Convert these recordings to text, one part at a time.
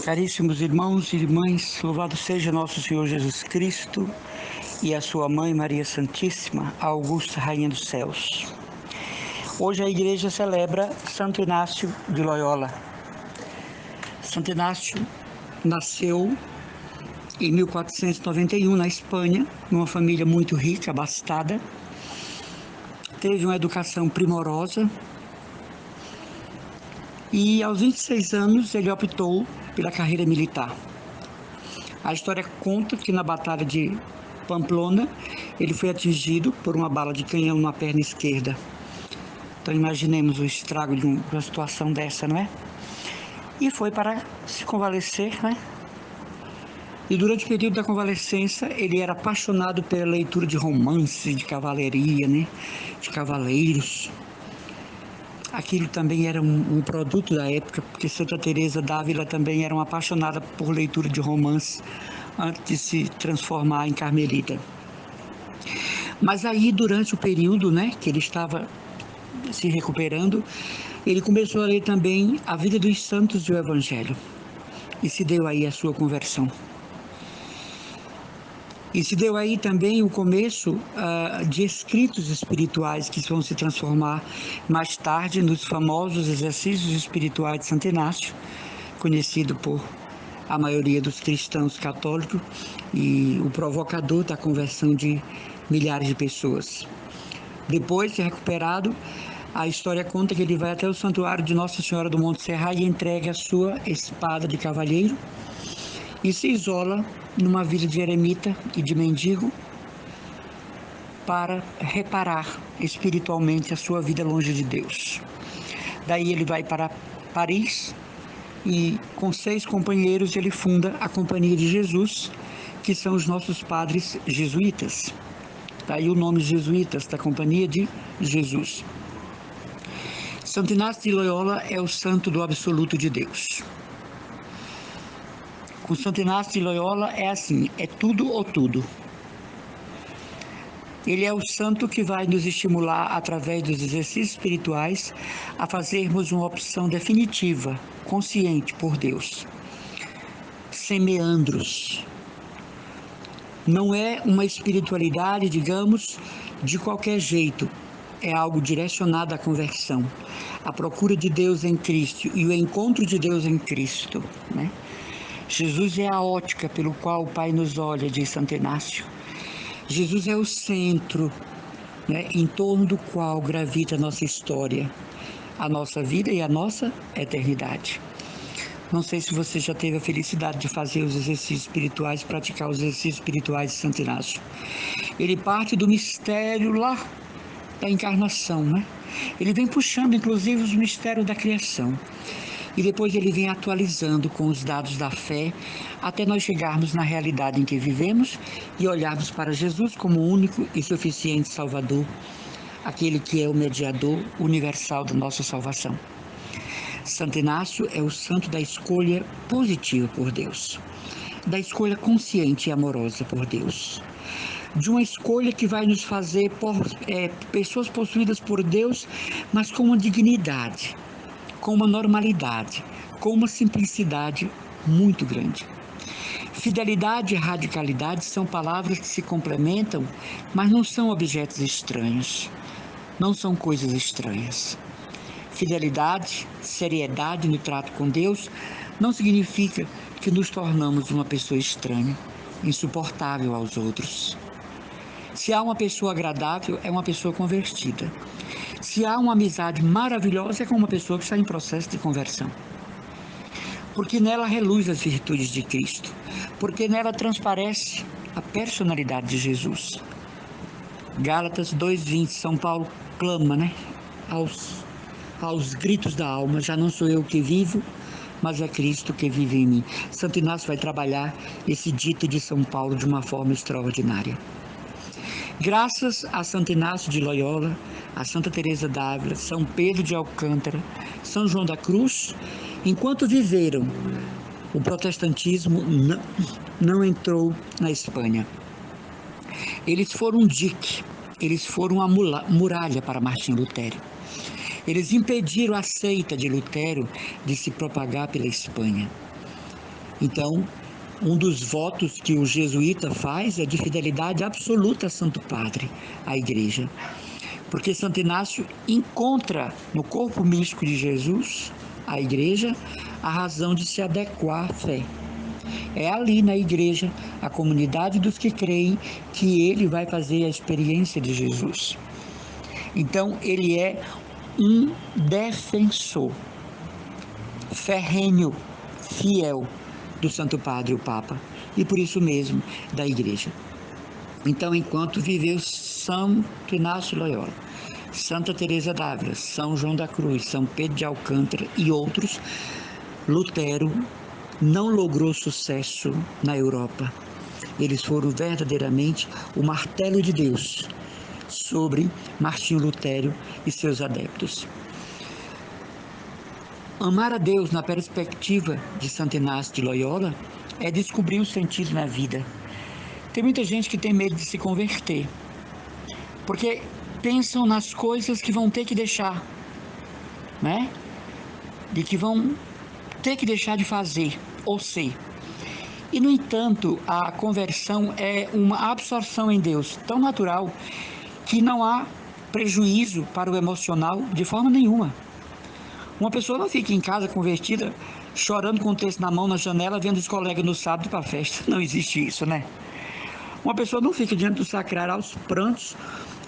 Caríssimos irmãos e irmãs, louvado seja nosso Senhor Jesus Cristo e a sua mãe Maria Santíssima, a Augusta Rainha dos Céus. Hoje a igreja celebra Santo Inácio de Loyola. Santo Inácio nasceu em 1491 na Espanha, numa família muito rica, abastada. Teve uma educação primorosa e aos 26 anos ele optou pela carreira militar. A história conta que na batalha de Pamplona ele foi atingido por uma bala de canhão na perna esquerda. Então imaginemos o estrago de uma situação dessa, não é? E foi para se convalescer, né? E durante o período da convalescença ele era apaixonado pela leitura de romances, de cavalaria, né? De cavaleiros. Aquilo também era um produto da época, porque Santa Teresa d'Ávila também era uma apaixonada por leitura de romance antes de se transformar em carmelita. Mas aí, durante o período, né, que ele estava se recuperando, ele começou a ler também a vida dos santos e o Evangelho. E se deu aí a sua conversão. E se deu aí também o começo de escritos espirituais que vão se transformar mais tarde nos famosos exercícios espirituais de Santo Inácio, conhecido por a maioria dos cristãos católicos e o provocador da conversão de milhares de pessoas. Depois de recuperado, a história conta que ele vai até o santuário de Nossa Senhora do Monte Serra e entrega a sua espada de cavalheiro e se isola numa vida de eremita e de mendigo para reparar espiritualmente a sua vida longe de Deus. Daí ele vai para Paris e com 6 companheiros ele funda a Companhia de Jesus, que são os nossos padres jesuítas. Daí o nome jesuítas da Companhia de Jesus. Santo Inácio de Loyola é o santo do absoluto de Deus. Com Santo Inácio de Loyola é assim, é tudo ou tudo. Ele é o santo que vai nos estimular, através dos exercícios espirituais, a fazermos uma opção definitiva, consciente por Deus, sem meandros. Não é uma espiritualidade, digamos, de qualquer jeito. É algo direcionado à conversão, à procura de Deus em Cristo e o encontro de Deus em Cristo, né? Jesus é a ótica pelo qual o Pai nos olha, diz Santo Inácio. Jesus é o centro, né, em torno do qual gravita a nossa história, a nossa vida e a nossa eternidade. Não sei se você já teve a felicidade de fazer os exercícios espirituais, praticar os exercícios espirituais de Santo Inácio. Ele parte do mistério lá da encarnação, né? Ele vem puxando, inclusive, os mistérios da criação. E depois ele vem atualizando com os dados da fé, até nós chegarmos na realidade em que vivemos e olharmos para Jesus como o único e suficiente Salvador, aquele que é o mediador universal da nossa salvação. Santo Inácio é o santo da escolha positiva por Deus, da escolha consciente e amorosa por Deus, de uma escolha que vai nos fazer pessoas possuídas por Deus, mas com uma dignidade, com uma normalidade, com uma simplicidade muito grande. Fidelidade e radicalidade são palavras que se complementam, mas não são objetos estranhos, não são coisas estranhas. Fidelidade, seriedade no trato com Deus não significa que nos tornamos uma pessoa estranha, insuportável aos outros. Se há uma pessoa agradável, é uma pessoa convertida. Se há uma amizade maravilhosa, é com uma pessoa que está em processo de conversão. Porque nela reluz as virtudes de Cristo. Porque nela transparece a personalidade de Jesus. Gálatas 2:20, São Paulo clama, né? Aos gritos da alma, já não sou eu que vivo, mas é Cristo que vive em mim. Santo Inácio vai trabalhar esse dito de São Paulo de uma forma extraordinária. Graças a Santo Inácio de Loyola, a Santa Teresa d'Ávila, São Pedro de Alcântara, São João da Cruz, enquanto viveram, o protestantismo não entrou na Espanha. Eles foram um dique, eles foram uma muralha para Martim Lutero. Eles impediram a seita de Lutero de se propagar pela Espanha. Então, um dos votos que o jesuíta faz é de fidelidade absoluta a Santo Padre, à Igreja. Porque Santo Inácio encontra no corpo místico de Jesus, a Igreja, a razão de se adequar à fé. É ali na Igreja, a comunidade dos que creem, que ele vai fazer a experiência de Jesus. Então, ele é um defensor ferrenho, fiel do Santo Padre, o Papa, e por isso mesmo da Igreja. Então, enquanto viveu Santo Inácio Loyola, Santa Teresa d'Ávila, São João da Cruz, São Pedro de Alcântara e outros, Lutero não logrou sucesso na Europa. Eles foram verdadeiramente o martelo de Deus sobre Martinho Lutero e seus adeptos. Amar a Deus na perspectiva de Santo Inácio de Loyola é descobrir o sentido na vida. Tem muita gente que tem medo de se converter, porque pensam nas coisas que vão ter que deixar, né? De que vão ter que deixar de fazer ou ser. E, no entanto, a conversão é uma absorção em Deus tão natural que não há prejuízo para o emocional de forma nenhuma. Uma pessoa não fica em casa convertida, chorando com o texto na mão na janela, vendo os colegas no sábado para a festa. Não existe isso, né? Uma pessoa não fica diante do sacrário aos prantos,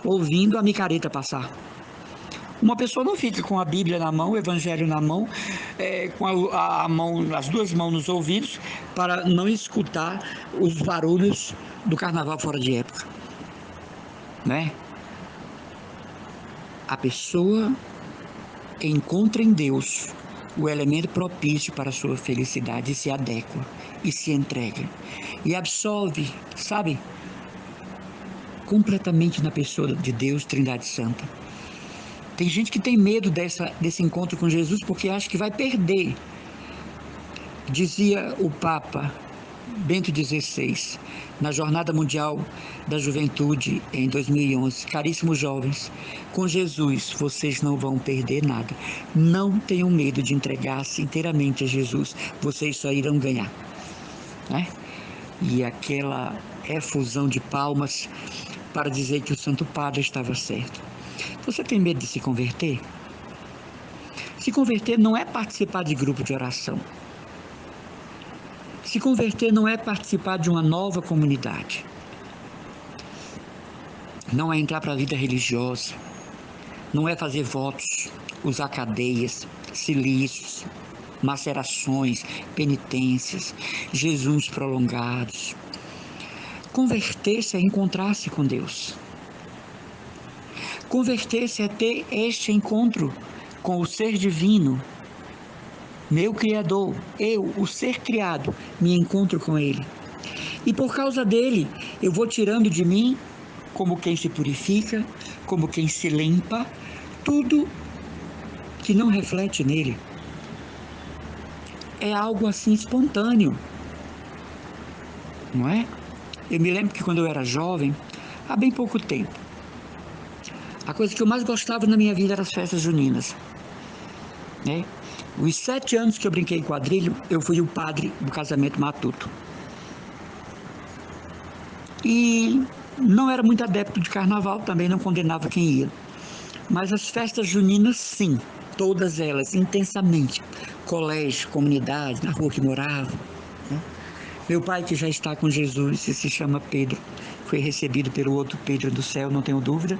ouvindo a micareta passar. Uma pessoa não fica com a Bíblia na mão, o Evangelho na mão, com a mão, as duas mãos nos ouvidos, para não escutar os barulhos do carnaval fora de época, né? A pessoa encontra em Deus o elemento propício para a sua felicidade e se adequa e se entrega e absolve, sabe, completamente na pessoa de Deus, Trindade Santa. Tem gente que tem medo desse encontro com Jesus porque acha que vai perder. Dizia o Papa Bento XVI, na Jornada Mundial da Juventude em 2011, caríssimos jovens, com Jesus vocês não vão perder nada. Não tenham medo de entregar-se inteiramente a Jesus, vocês só irão ganhar, né? E aquela efusão de palmas para dizer que o Santo Padre estava certo. Você tem medo de se converter? Se converter não é participar de grupo de oração. Se converter não é participar de uma nova comunidade. Não é entrar para a vida religiosa. Não é fazer votos, usar cadeias, cilícios, macerações, penitências, jejuns prolongados. Converter-se é encontrar-se com Deus. Converter-se é ter este encontro com o ser divino, meu Criador. Eu, o ser criado, me encontro com Ele. E por causa dele, eu vou tirando de mim, como quem se purifica, como quem se limpa, tudo que não reflete nele. É algo assim espontâneo, não é? Eu me lembro que quando eu era jovem, há bem pouco tempo, a coisa que eu mais gostava na minha vida eram as festas juninas, né? Os 7 anos que eu brinquei em quadrilha, eu fui o padre do casamento matuto. E não era muito adepto de carnaval, também não condenava quem ia. Mas as festas juninas, sim, todas elas, intensamente. Colégio, comunidade, na rua que morava, né? Meu pai, que já está com Jesus e se chama Pedro, foi recebido pelo outro Pedro do céu, não tenho dúvida.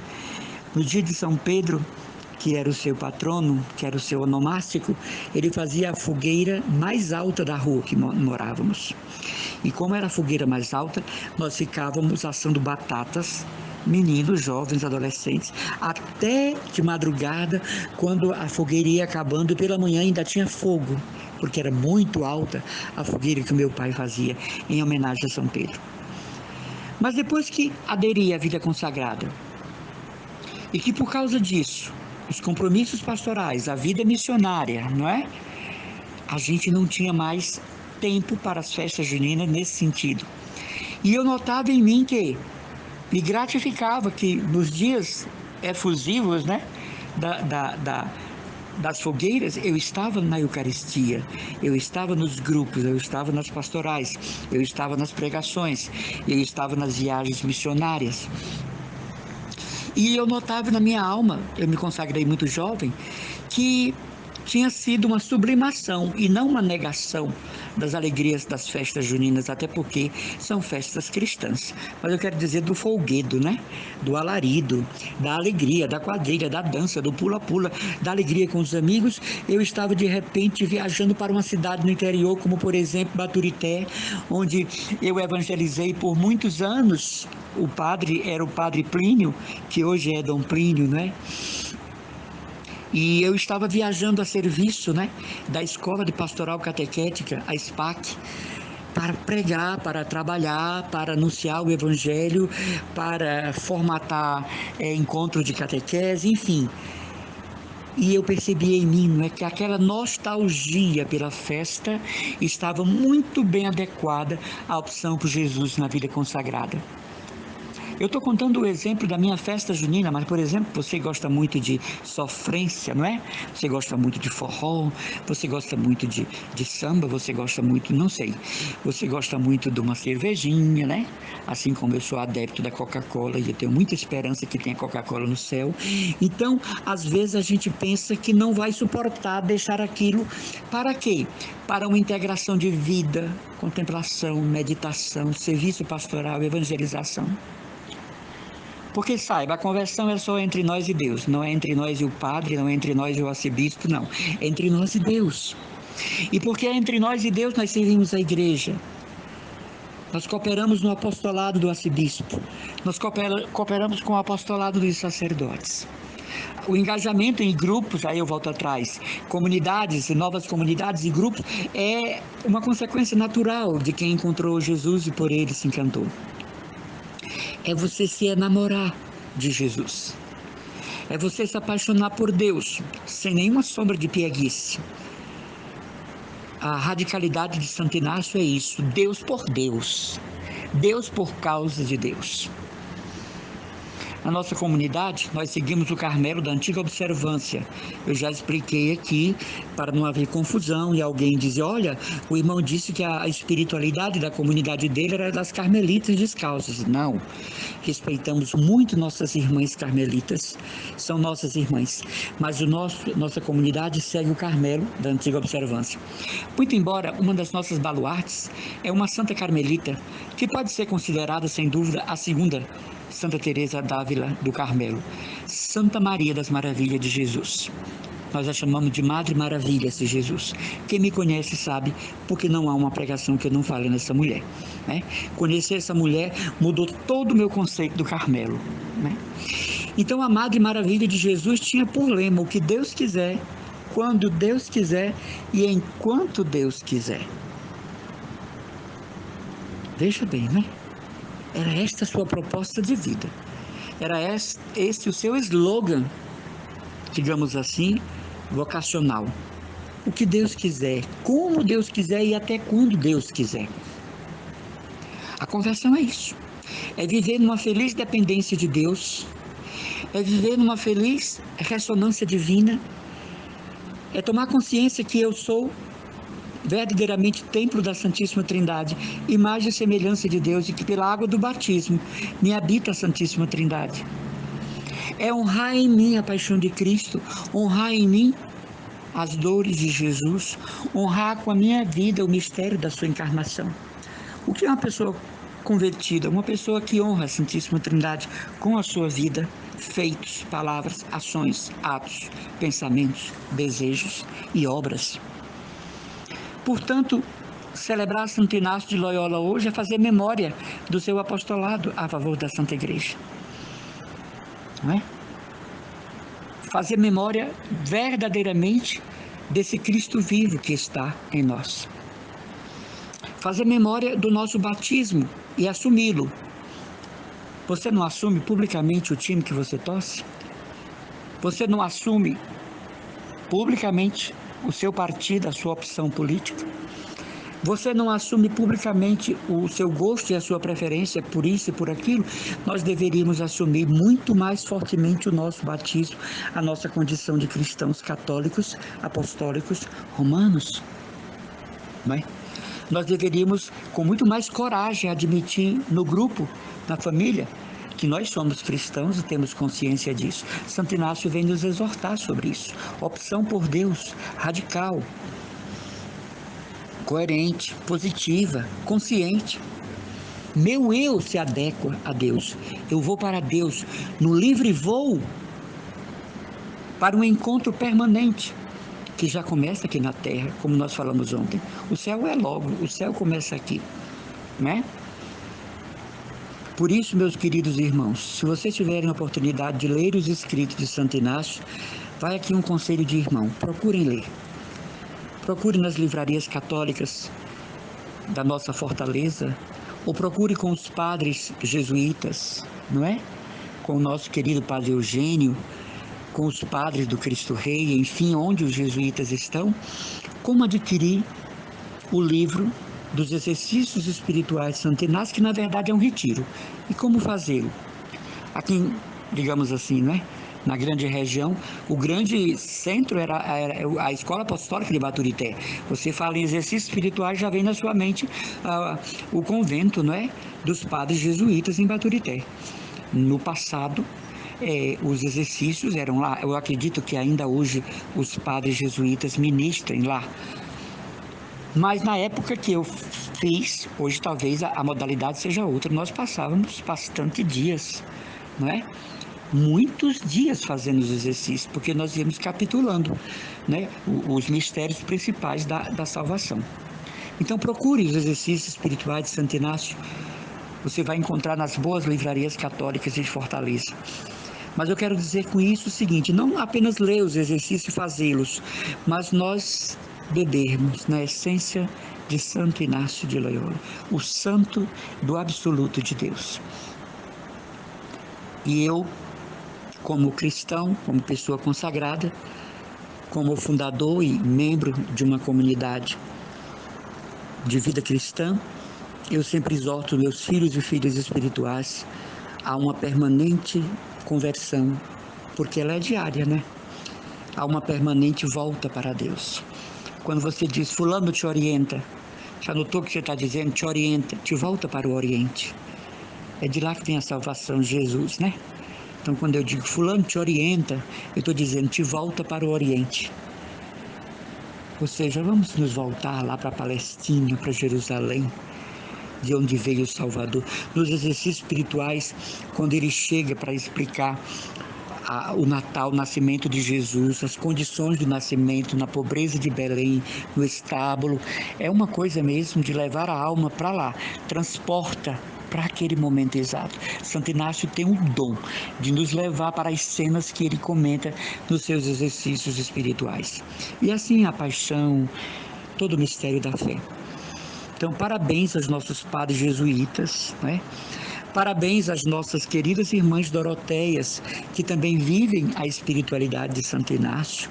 No dia de São Pedro, que era o seu patrono, que era o seu onomástico, ele fazia a fogueira mais alta da rua que morávamos. E como era a fogueira mais alta, nós ficávamos assando batatas, meninos, jovens, adolescentes, até de madrugada, quando a fogueira ia acabando, e pela manhã ainda tinha fogo, porque era muito alta a fogueira que o meu pai fazia em homenagem a São Pedro. Mas depois que aderi à vida consagrada, e que por causa disso, os compromissos pastorais, a vida missionária, não é? A gente não tinha mais tempo para as festas juninas nesse sentido. E eu notava em mim que me gratificava que nos dias efusivos, né, das fogueiras, eu estava na Eucaristia, eu estava nos grupos, eu estava nas pastorais, eu estava nas pregações, eu estava nas viagens missionárias. E eu notava na minha alma, eu me consagrei muito jovem, que tinha sido uma sublimação e não uma negação das alegrias das festas juninas, até porque são festas cristãs. Mas eu quero dizer do folguedo, né? Do alarido, da alegria, da quadrilha, da dança, do pula-pula, da alegria com os amigos. Eu estava de repente viajando para uma cidade no interior, como por exemplo Baturité, onde eu evangelizei por muitos anos. O padre era o padre Plínio, que hoje é Dom Plínio, né? E eu estava viajando a serviço, né, da Escola de Pastoral Catequética, a SPAC, para pregar, para trabalhar, para anunciar o Evangelho, para formatar encontro de catequese, enfim. E eu percebi em mim, né, que aquela nostalgia pela festa estava muito bem adequada à opção por Jesus na vida consagrada. Eu estou contando o exemplo da minha festa junina, mas, por exemplo, você gosta muito de sofrência, não é? Você gosta muito de forró, você gosta muito de samba, você gosta muito, não sei, você gosta muito de uma cervejinha, né? Assim como eu sou adepto da Coca-Cola e eu tenho muita esperança que tenha Coca-Cola no céu. Então, às vezes a gente pensa que não vai suportar deixar aquilo para quê? Para uma integração de vida, contemplação, meditação, serviço pastoral, evangelização. Porque saiba, a conversão é só entre nós e Deus, não é entre nós e o padre, não é entre nós e o arcebispo, não. É entre nós e Deus. E porque é entre nós e Deus, nós servimos a igreja. Nós cooperamos no apostolado do arcebispo. Nós cooperamos com o apostolado dos sacerdotes. O engajamento em grupos, aí eu volto atrás, comunidades, novas comunidades e grupos, é uma consequência natural de quem encontrou Jesus e por ele se encantou. É você se enamorar de Jesus. É você se apaixonar por Deus, sem nenhuma sombra de pieguice. A radicalidade de Santo Inácio é isso, Deus por Deus, Deus por causa de Deus. Na nossa comunidade, nós seguimos o Carmelo da antiga observância. Eu já expliquei aqui, para não haver confusão e alguém dizer, olha, o irmão disse que a espiritualidade da comunidade dele era das carmelitas descalças. Não, respeitamos muito nossas irmãs carmelitas, são nossas irmãs, mas nossa comunidade segue o Carmelo da antiga observância. Muito embora uma das nossas baluartes é uma santa carmelita, que pode ser considerada, sem dúvida, a segunda Santa Teresa d'Ávila do Carmelo, Santa Maria das Maravilhas de Jesus. Nós a chamamos de Madre Maravilhas de Jesus. Quem me conhece sabe, porque não há uma pregação que eu não fale nessa mulher, né? Conhecer essa mulher mudou todo o meu conceito do Carmelo, né? Então a Madre Maravilha de Jesus tinha por lema o que Deus quiser, quando Deus quiser e enquanto Deus quiser. Veja bem, né? Era esta a sua proposta de vida. Era esse o seu slogan, digamos assim, vocacional. O que Deus quiser, como Deus quiser e até quando Deus quiser. A conversão é isso. É viver numa feliz dependência de Deus. É viver numa feliz ressonância divina. É tomar consciência que eu sou verdadeiramente templo da Santíssima Trindade, imagem e semelhança de Deus, e que pela água do batismo me habita a Santíssima Trindade. É honrar em mim a paixão de Cristo, honrar em mim as dores de Jesus, honrar com a minha vida o mistério da sua encarnação. O que é uma pessoa convertida? Uma pessoa que honra a Santíssima Trindade com a sua vida, feitos, palavras, ações, atos, pensamentos, desejos e obras. Portanto, celebrar Santo Inácio de Loyola hoje é fazer memória do seu apostolado a favor da Santa Igreja. Não é? Fazer memória verdadeiramente desse Cristo vivo que está em nós. Fazer memória do nosso batismo e assumi-lo. Você não assume publicamente o time que você torce? Você não assume publicamente o seu partido, a sua opção política? você não assume publicamente o seu gosto e a sua preferência por isso e por aquilo, nós deveríamos assumir muito mais fortemente o nosso batismo, a nossa condição de cristãos católicos, apostólicos, romanos, não é? Nós deveríamos, com muito mais coragem, admitir no grupo, na família, que nós somos cristãos e temos consciência disso. Santo Inácio vem nos exortar sobre isso. Opção por Deus, radical, coerente, positiva, consciente. Meu eu se adequa a Deus. Eu vou para Deus no livre voo para um encontro permanente, que já começa aqui na Terra, como nós falamos ontem. O céu é logo, o céu começa aqui, né? Por isso, meus queridos irmãos, se vocês tiverem a oportunidade de ler os escritos de Santo Inácio, vai aqui um conselho de irmão, procurem ler. Procure nas livrarias católicas da nossa fortaleza, ou procure com os padres jesuítas, não é? Com o nosso querido Padre Eugênio, com os padres do Cristo Rei, enfim, onde os jesuítas estão, como adquirir o livro dos exercícios espirituais de Santo Inácio, que na verdade é um retiro. E como fazê-lo? Aqui, digamos assim, né? Na grande região, o grande centro era a Escola Apostólica de Baturité. Você fala em exercícios espirituais, já vem na sua mente o convento, não é? Dos padres jesuítas em Baturité. No passado, os exercícios eram lá. Eu acredito que ainda hoje os padres jesuítas ministrem lá. Mas na época que eu fiz, hoje talvez a modalidade seja outra, nós passávamos bastante dias, não é? Muitos dias fazendo os exercícios, porque nós íamos capitulando, né, os mistérios principais da salvação. Então procure os exercícios espirituais de Santo Inácio. Você vai encontrar nas boas livrarias católicas de Fortaleza. Mas eu quero dizer com isso o seguinte, não apenas ler os exercícios e fazê-los, mas nós bebermos na essência de Santo Inácio de Loyola, o santo do absoluto de Deus. E eu, como cristão, como pessoa consagrada, como fundador e membro de uma comunidade de vida cristã, eu sempre exorto meus filhos e filhas espirituais a uma permanente conversão, porque ela é diária, né? Há uma permanente volta para Deus. Quando você diz, fulano te orienta, já notou que você está dizendo, te orienta, te volta para o Oriente. É de lá que tem a salvação, Jesus, né? Então, quando eu digo, fulano te orienta, eu estou dizendo, te volta para o Oriente. Ou seja, vamos nos voltar lá para a Palestina, para Jerusalém, de onde veio o Salvador. Nos exercícios espirituais, quando ele chega para explicar o Natal, o nascimento de Jesus, as condições do nascimento, na pobreza de Belém, no estábulo, é uma coisa mesmo de levar a alma para lá, transporta para aquele momento exato. Santo Inácio tem o dom de nos levar para as cenas que ele comenta nos seus exercícios espirituais. E assim a paixão, todo o mistério da fé. Então, parabéns aos nossos padres jesuítas, né? Parabéns às nossas queridas irmãs doroteias, que também vivem a espiritualidade de Santo Inácio.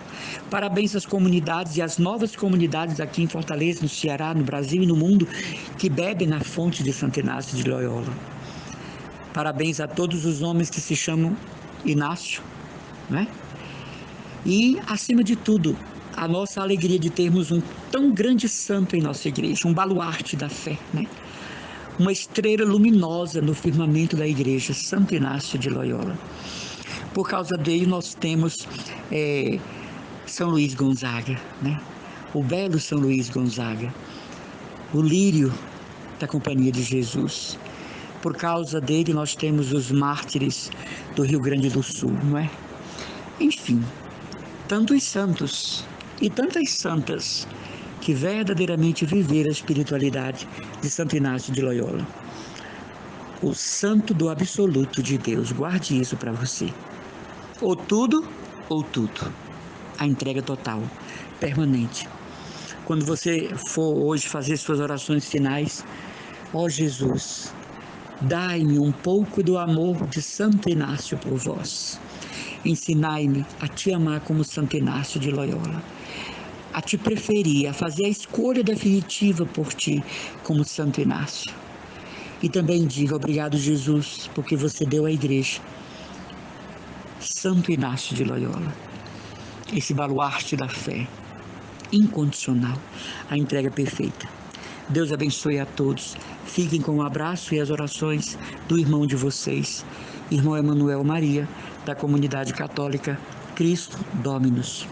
Parabéns às comunidades e às novas comunidades aqui em Fortaleza, no Ceará, no Brasil e no mundo, que bebem na fonte de Santo Inácio de Loyola. Parabéns a todos os homens que se chamam Inácio, né? E, acima de tudo, a nossa alegria de termos um tão grande santo em nossa igreja, um baluarte da fé, né? Uma estrela luminosa no firmamento da igreja, Santo Inácio de Loyola. Por causa dele, nós temos São Luís Gonzaga, né? O belo São Luís Gonzaga, o lírio da Companhia de Jesus. Por causa dele, nós temos os mártires do Rio Grande do Sul, não é? Enfim, tantos santos e tantas santas que verdadeiramente viveram a espiritualidade de Santo Inácio de Loyola. O santo do absoluto de Deus. Guarde isso para você. Ou tudo, ou tudo. A entrega total, permanente. Quando você for hoje fazer suas orações finais, ó Jesus, dai-me um pouco do amor de Santo Inácio por vós. Ensinai-me a te amar como Santo Inácio de Loyola. a te preferir, a fazer a escolha definitiva por ti, como Santo Inácio. E também diga obrigado, Jesus, porque você deu à igreja Santo Inácio de Loyola, esse baluarte da fé, incondicional, a entrega perfeita. Deus abençoe a todos. Fiquem com o abraço e as orações do irmão de vocês, irmão Emanuel Maria, da Comunidade Católica Cristo Dominus.